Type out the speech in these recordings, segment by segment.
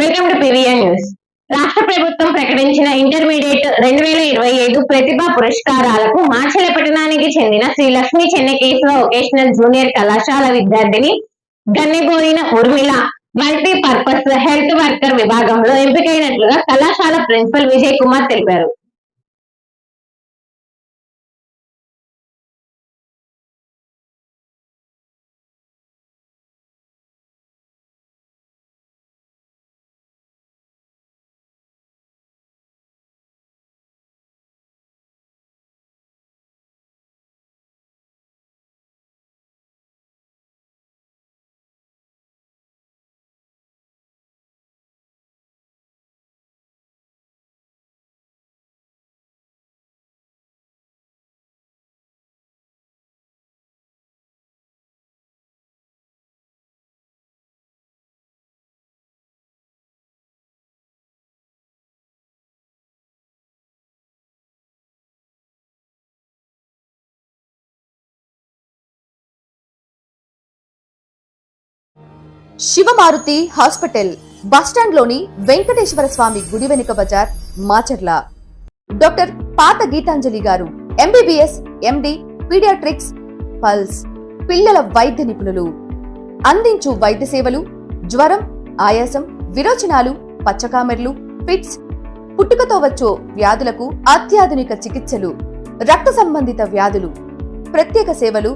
Welcome to PVN news. రాష్ట్ర ప్రభుత్వం ప్రకటించిన ఇంటర్మీడియట్ 2025 ప్రతిభా పురస్కారాలకు మాచర్ల పట్టణానికి చెందిన శ్రీ లక్ష్మీ చెన్నకేశవ వొకేషనల్ జూనియర్ కళాశాల విద్యార్థిని గన్నెబోయిన ఉర్మిళ మల్టీపర్పస్ హెల్త్ వర్కర్ విభాగంలో ఎంపికైనట్లుగా కళాశాల ప్రిన్సిపల్ విజయ్ కుమార్ తెలిపారు. శివమారుతి హాస్పిటల్ బస్టాండ్ లోని వెంకటేశ్వర స్వామి గుడి వెనుక బజార్ మాచర్ల. డాక్టర్ పాత గీతాంజలి గారు ఎంబీబీఎస్ ఎండి పీడియాట్రిక్స్ పల్స్ పిల్లల వైద్య నిపుణులు. అందించు వైద్య సేవలు జ్వరం, ఆయాసం, విరోచనాలు, పచ్చకామెర్లు, ఫిట్స్, పుట్టుకతో వచ్చే వ్యాధులకు అత్యాధునిక చికిత్సలు, రక్త సంబంధిత వ్యాధులు, ప్రత్యేక సేవలు,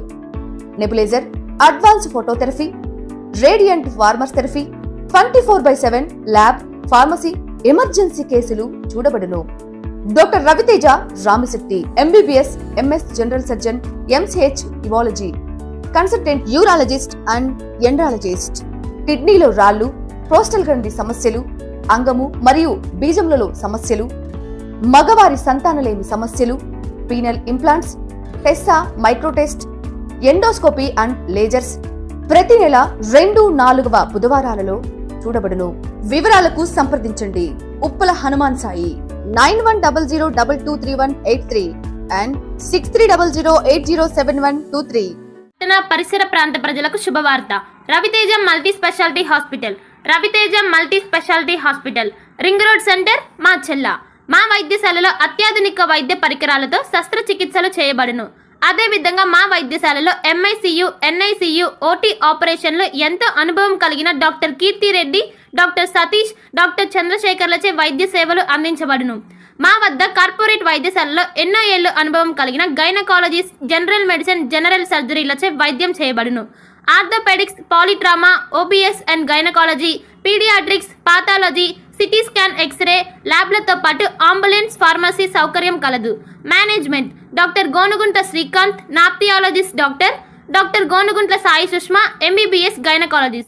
nebuliser, advance phototherapy, radiant warmer therapy, 24/7 lab, pharmacy, emergency కేసులు చూడబడును. Doctor Raviteja Ramashetti MBBS MS general surgeon, MCh ఇవాలజీ, కన్సల్టెంట్ యూరాలజిస్ట్ అండ్ ఎండ్రాలజిస్ట్. కిడ్నీలో రాళ్లు, ప్రోస్టల్ గ్రంథి సమస్యలు, అంగము మరియు బీజములలో సమస్యలు, మగవారి సంతానలేమి సమస్యలు, penal implants, Tessa మైక్రోటెస్ట్, endoscopy and lasers ప్రతి నెల 2-4వ బుధవారాలలో చూడబడును. వివరాలకు సంప్రదించండి ఉప్పల హనుమాన్ సాయి 9100223183 అండ్ 6300807123. పరిసర ప్రాంత ప్రజలకు శుభవార్త. Raviteja multi speciality hospital. Raviteja multi speciality hospital, ring road centre, Macherla. మా వైద్యశాలలో అత్యాధునిక వైద్య పరికరాలతో శస్త్రచికిత్సలు చేయబడును. అదేవిధంగా మా వైద్యశాలలో ఎంఐసియు, ఎన్ఐసియు, ఓటీ ఆపరేషన్లు ఎంతో అనుభవం కలిగిన doctor Keerthi Reddy, doctor Satish, doctor చంద్రశేఖర్లచే వైద్య సేవలు అందించబడును. మా వద్ద కార్పొరేట్ వైద్యశాలలో ఎన్నో ఏళ్లు అనుభవం కలిగిన గైనకాలజిస్ట్, జనరల్ మెడిసిన్, జనరల్ సర్జరీలచే వైద్యం చేయబడును. Orthopaedics, polytrauma, OBS and gynaecology, paediatrics, pathology, CT scan, X ray ల్యాబ్లతో పాటు అంబులెన్స్, ఫార్మసీ సౌకర్యం కలదు. Management doctor Gonuguntla Srikanth, ophthalmologist doctor Gonuguntla Sai Sushma, MBBS gynaecologist.